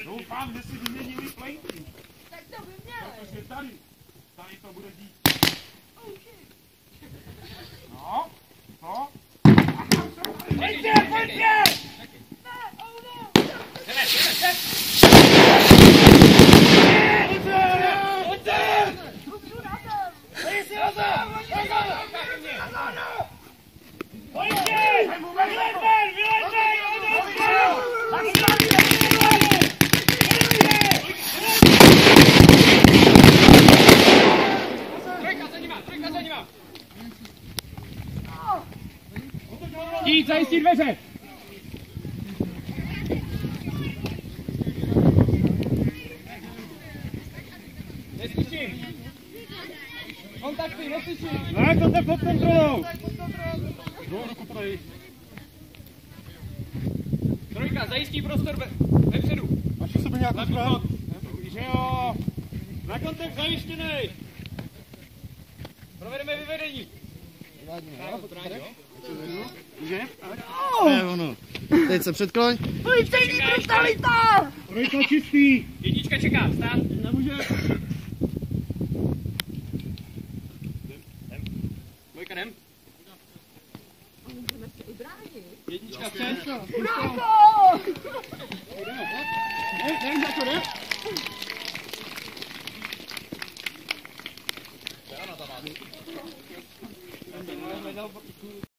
Doufám, že si vyměnili plenky. Tak to by měli. Protože tady to bude dít. No, to. Pojďte, pojďte! Jít, zajistí dveře! Neslyším! Kontakty, neslyším! Ne, kontakt pod kontrolou! Ruku podej. Trojka, zajistí prostor vepředu. Máš u sebe nějakou zbraň? Že jo! Na kontakt zajištěnej! Provedeme vyvedení. Může? Ne, ono. Teď se předkloň. Policejní brutalita! Trojka čistý. Jednička čeká, stát. Nemůže. Dvojka jdem. Můžeme se i bránit. Jednička vstřed. Bránko!